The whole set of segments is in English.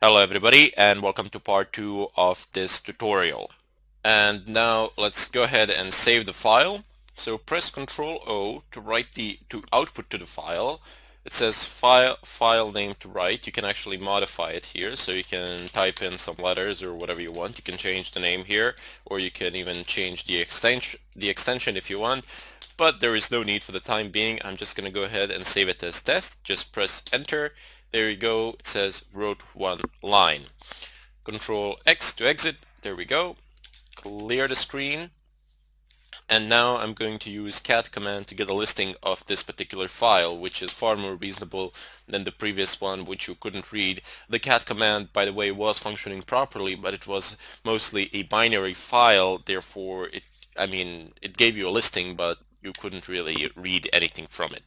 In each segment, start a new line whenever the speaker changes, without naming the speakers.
Hello everybody and welcome to part 2 of this tutorial. And now let's go ahead and save the file. So press Ctrl O to to output to the file. It says file name to write. You can actually modify it here, so you can type in some letters or whatever you want. You can change the name here, or you can even change the extension if you want. But there is no need for the time being. I'm just going to go ahead and save it as test. Just press enter. There you go. It says wrote one line. Control X to exit. There we go. Clear the screen. And now I'm going to use cat command to get a listing of this particular file, which is far more reasonable than the previous one, which you couldn't read. The cat command, by the way, was functioning properly, but it was mostly a binary file. Therefore, it gave you a listing, but you couldn't really read anything from it.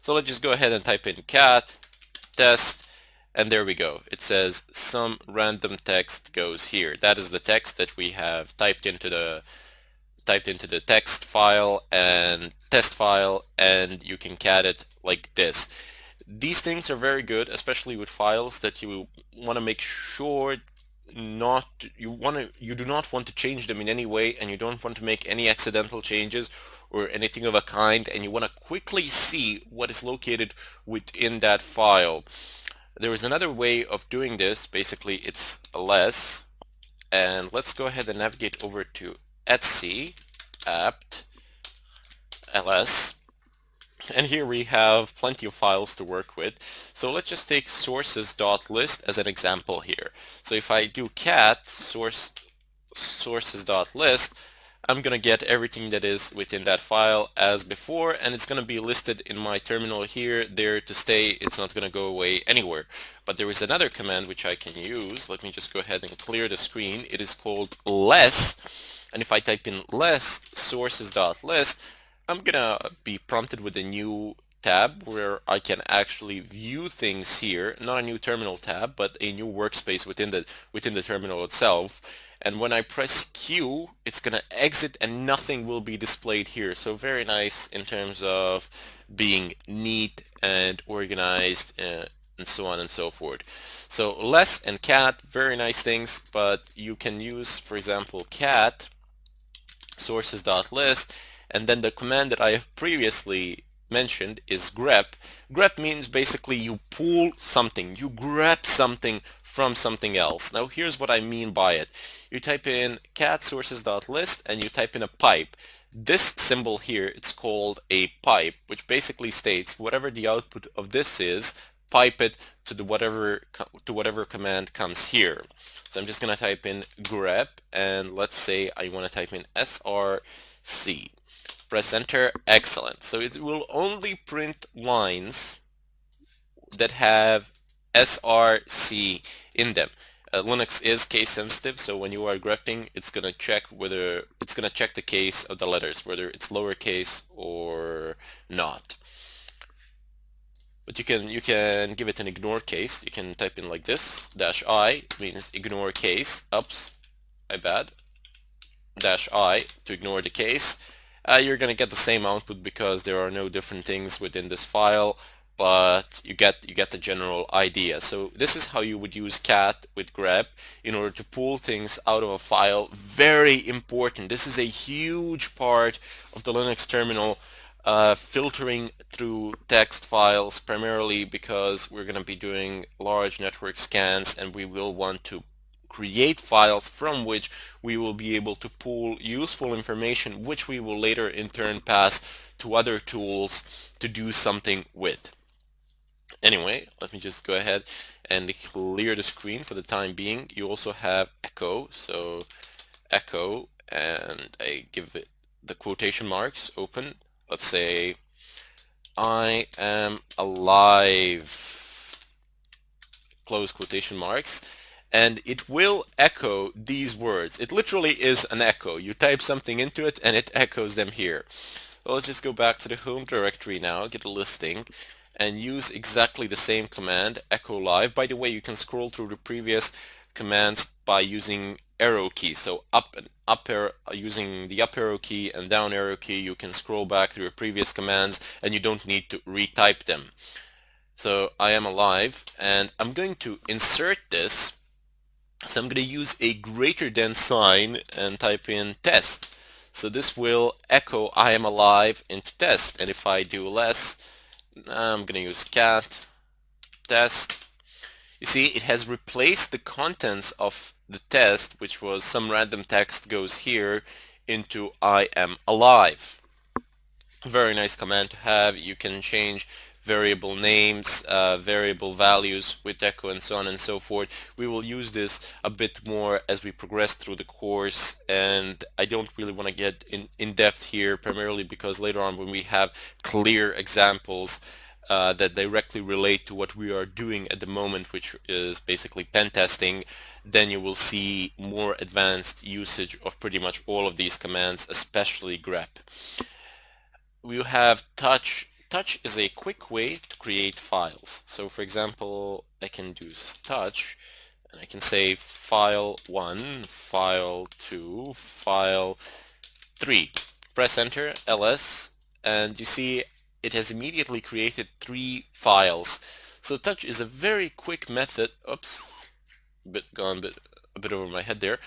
So let's just go ahead and type in cat test, and there we go. It says some random text goes here. That is the text that we have typed into the text file and test file, and you can cat it like this. These things are very good, especially with files that you want to make sure you do not want to change them in any way, and you don't want to make any accidental changes or anything of a kind, and you want to quickly see what is located within that file. There is another way of doing this. Basically, it's ls, and let's go ahead and navigate over to etc apt ls, and here we have plenty of files to work with. So let's just take sources.list as an example here. So if I do cat sources.list, I'm gonna get everything that is within that file as before, and it's gonna be listed in my terminal here, there to stay. It's not gonna go away anywhere. But there is another command which I can use. Let me just go ahead and clear the screen. It is called less, and if I type in less sources.list, I'm gonna be prompted with a new tab where I can actually view things here, not a new terminal tab, but a new workspace within the terminal itself. And when I press Q, it's gonna exit and nothing will be displayed here. So very nice in terms of being neat and organized, and so on and so forth. So less and cat, very nice things, but you can use, for example, cat sources.list, and then the command that I have previously mentioned is grep. Grep means basically you pull something, you grab something from something else. Now here's what I mean by it. You type in cat sources.list and you type in a pipe. This symbol here, it's called a pipe, which basically states whatever the output of this is, pipe it to the whatever command comes here. So I'm just going to type in grep, and let's say I want to type in src. Press enter. Excellent. So it will only print lines that have src in them. Linux is case sensitive, so when you are grepping, it's gonna check the case of the letters, whether it's lowercase or not. But you can give it an ignore case. You can type in like this. -I means ignore case. Oops, my bad. -I to ignore the case. You're gonna get the same output because there are no different things within this file, but you get the general idea. So this is how you would use cat with grep in order to pull things out of a file. Very important. This is a huge part of the Linux terminal. Filtering through text files, primarily because we're going to be doing large network scans, and we will want to create files from which we will be able to pull useful information, which we will later in turn pass to other tools to do something with. Anyway, let me just go ahead and clear the screen for the time being. You also have echo, so echo, and I give it the quotation marks open. Let's say I am alive, close quotation marks, and it will echo these words. It literally is an echo. You type something into it and it echoes them here. So let's just go back to the home directory now, get a listing, and use exactly the same command, echo live. By the way, you can scroll through the previous commands by using arrow key. So using the up arrow key and down arrow key, you can scroll back through your previous commands and you don't need to retype them. So I am alive, and I'm going to insert this So I'm going to use a greater than sign and type in test. So this will echo I am alive into test. And if I do less, I'm going to use cat test. You see, it has replaced the contents of the test, which was some random text goes here, into I am alive. Very nice command to have. You can change variable names, variable values with echo and so on and so forth. We will use this a bit more as we progress through the course, and I don't really want to get in depth here, primarily because later on when we have clear examples that directly relate to what we are doing at the moment, which is basically pen testing, then you will see more advanced usage of pretty much all of these commands, especially grep. We have touch. Touch is a quick way to create files. So for example, I can do touch and I can say file 1, file 2, file 3. Press enter, ls, and you see it has immediately created 3 files. So touch is a very quick method. Oops, a bit over my head there.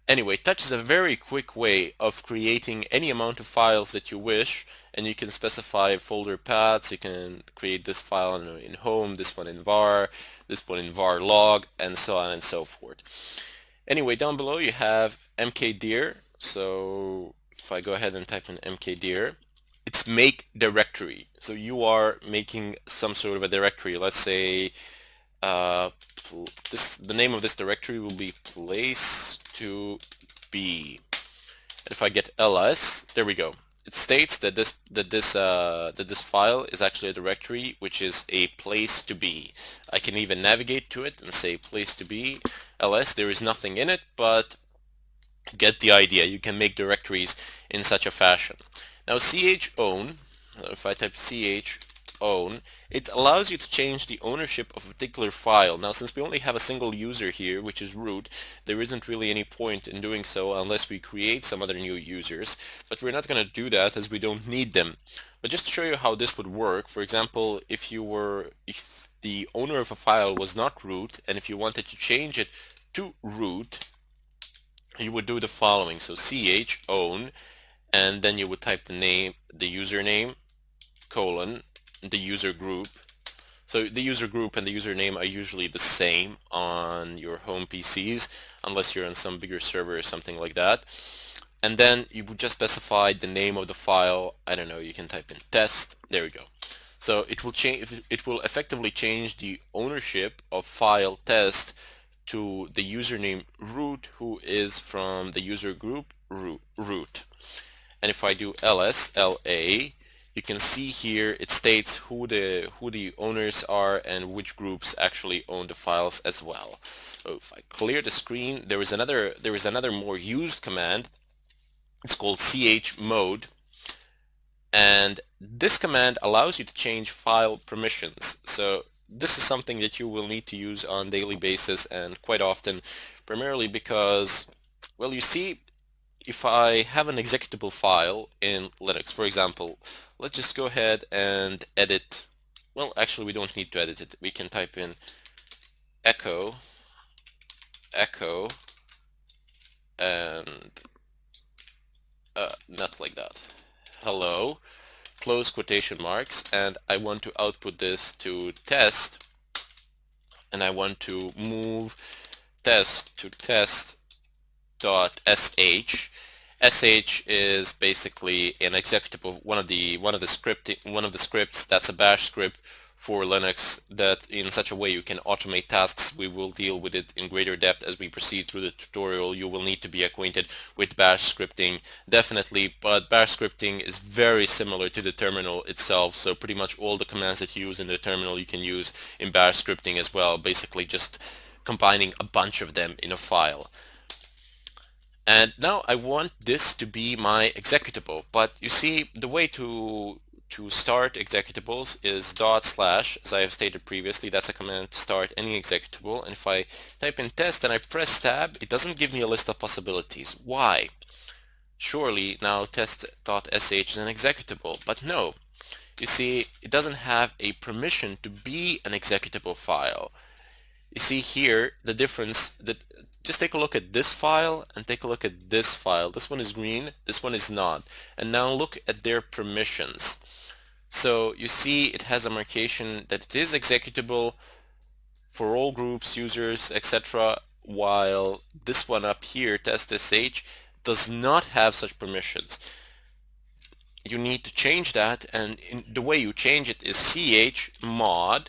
Anyway, touch is a very quick way of creating any amount of files that you wish, and you can specify folder paths. You can create this file in home, this one in var, this one in var log, and so on and so forth. Anyway, down below you have mkdir. So if I go ahead and type in mkdir, it's make directory. So you are making some sort of a directory. Let's say the name of this directory will be place to be. And if I get ls, there we go. It states that this file is actually a directory which is a place to be. I can even navigate to it and say place to be ls. There is nothing in it, but get the idea. You can make directories in such a fashion. Now chown, if I type chown, it allows you to change the ownership of a particular file. Now since we only have a single user here, which is root, there isn't really any point in doing so unless we create some other new users, but we're not going to do that as we don't need them. But just to show you how this would work, for example, if the owner of a file was not root, and if you wanted to change it to root, you would do the following. So chown, and then you would type the name, the username, colon, the user group. So the user group and the username are usually the same on your home PCs, unless you're on some bigger server or something like that. And then you would just specify the name of the file. I don't know, you can type in test. There we go. So it will change, it will effectively change the ownership of file test to the username root, who is from the user group root. And if I do ls, you can see here it states who the owners are and which groups actually own the files as well. So if I clear the screen, there is another more used command. It's called chmod, and this command allows you to change file permissions. So this is something that you will need to use on a daily basis and quite often, primarily because, well, you see, if I have an executable file in Linux, for example, let's just go ahead and edit. Well, actually, we don't need to edit it. We can type in echo, and not like that. Hello, close quotation marks, and I want to output this to test, and I want to move test to test.sh. sh is basically an executable, one of the scripts that's a bash script for Linux, that in such a way you can automate tasks. We will deal with it in greater depth as we proceed through the tutorial. You will need to be acquainted with bash scripting, definitely, but bash scripting is very similar to the terminal itself, so pretty much all the commands that you use in the terminal you can use in bash scripting as well, basically just combining a bunch of them in a file. And now I want this to be my executable, but you see, the way to start executables is /, as I have stated previously. That's a command to start any executable. And if I type in test and I press tab, it doesn't give me a list of possibilities. Why? Surely now test.sh is an executable, but no. You see, it doesn't have a permission to be an executable file. You see here the difference, that just take a look at this file and take a look at this file. This one is green, this one is not. And now look at their permissions. So you see it has a marcation that it is executable for all groups, users, etc., while this one up here, test.sh, does not have such permissions. You need to change that, and the way you change it is chmod,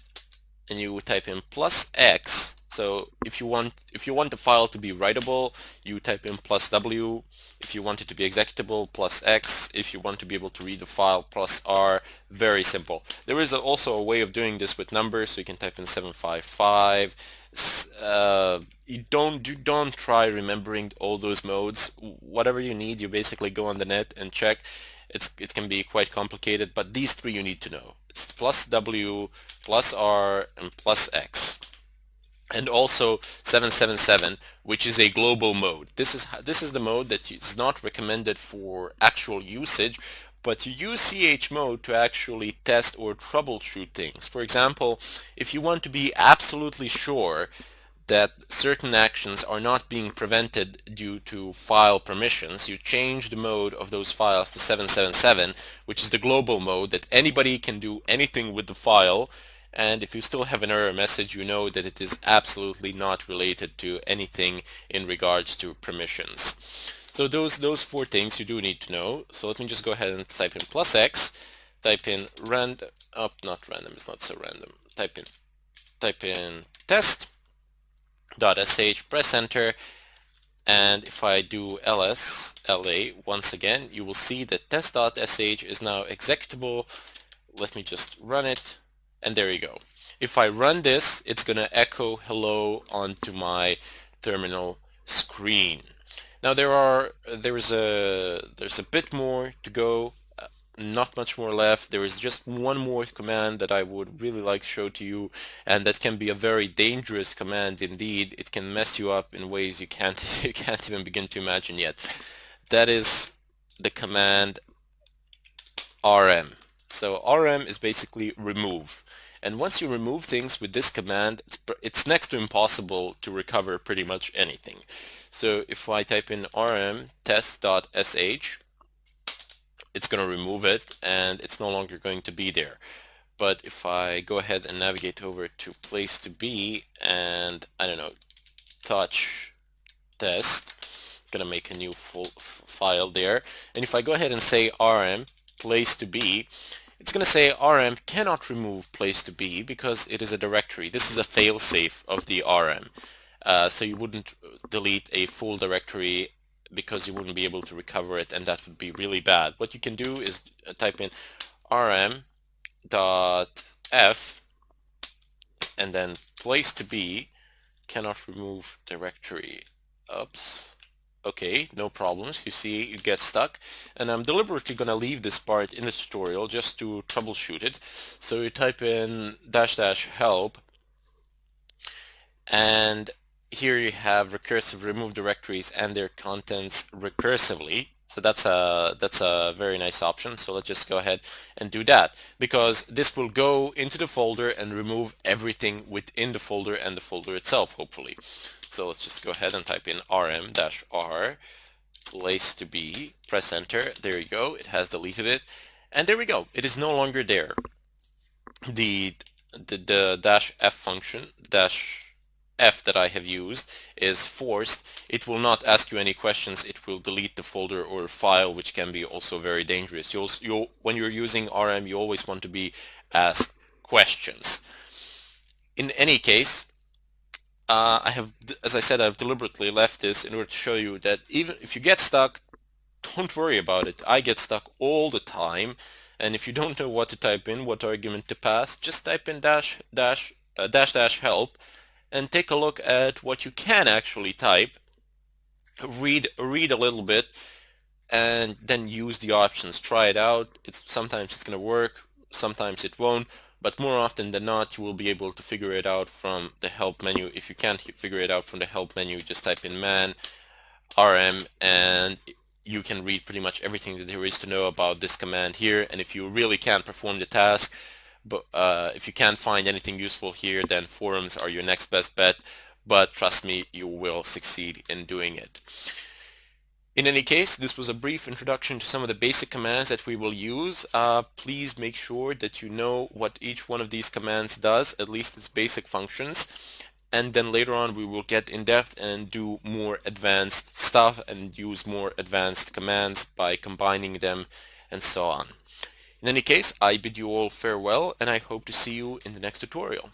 and you type in +x. So if you want the file to be writable, you type in +w. If you want it to be executable, +x. If you want to be able to read the file, +r. Very simple. There is also a way of doing this with numbers, so you can type in 755. You don't try remembering all those modes. Whatever you need, you basically go on the net and check. It can be quite complicated, but these three you need to know. It's +w, +r, and +x. And also 777, which is a global mode. This is the mode that is not recommended for actual usage, but you use chmod to actually test or troubleshoot things. For example, if you want to be absolutely sure that certain actions are not being prevented due to file permissions, you change the mode of those files to 777, which is the global mode that anybody can do anything with the file. And if you still have an error message, you know that it is absolutely not related to anything in regards to permissions. So those four things you do need to know. So let me just go ahead and type in +x, type in random, not random, it's not so random. Type in test.sh, press enter, and if I do ls/la once again, you will see that test.sh is now executable. Let me just run it, and there you go. If I run this, it's gonna echo hello onto my terminal screen. Now there's a bit more to go, not much more left. There is just one more command that I would really like to show to you, and that can be a very dangerous command indeed. It can mess you up in ways you can't you can't even begin to imagine yet. That is the command rm. So rm is basically remove. And once you remove things with this command, it's next to impossible to recover pretty much anything. So if I type in rm test.sh, it's going to remove it and it's no longer going to be there. But if I go ahead and navigate over to place to be and, I don't know, touch test, I'm going to make a new file there. And if I go ahead and say rm place to be, it's going to say rm cannot remove place to be because it is a directory. This is a failsafe of the rm. So you wouldn't delete a full directory because you wouldn't be able to recover it, and that would be really bad. What you can do is type in rm.f and then place to be cannot remove directory. Oops. Okay, no problems. You see, you get stuck. And I'm deliberately going to leave this part in the tutorial just to troubleshoot it. So you type in --help, and here you have recursive remove directories and their contents recursively. So that's a very nice option. So let's just go ahead and do that, because this will go into the folder and remove everything within the folder and the folder itself, hopefully. So let's just go ahead and type in rm-r place to be, press enter. There you go. It has deleted it, and there we go. It is no longer there. The -f function, -f that I have used, is forced. It will not ask you any questions. It will delete the folder or file, which can be also very dangerous. When you're using rm, you always want to be asked questions. In any case, as I said, I've deliberately left this in order to show you that even if you get stuck, don't worry about it. I get stuck all the time, and if you don't know what to type in, what argument to pass, just type in --help and take a look at what you can actually type. Read a little bit, and then use the options. Try it out. Sometimes it's going to work, sometimes it won't, but more often than not you will be able to figure it out from the help menu. If you can't figure it out from the help menu, just type in man rm and you can read pretty much everything that there is to know about this command here. And if you really can't perform the task, but if you can't find anything useful here, then forums are your next best bet. but trust me, you will succeed in doing it. In any case, this was a brief introduction to some of the basic commands that we will use. Please make sure that you know what each one of these commands does, at least its basic functions. And then later on, we will get in depth and do more advanced stuff and use more advanced commands by combining them and so on. In any case, I bid you all farewell, and I hope to see you in the next tutorial.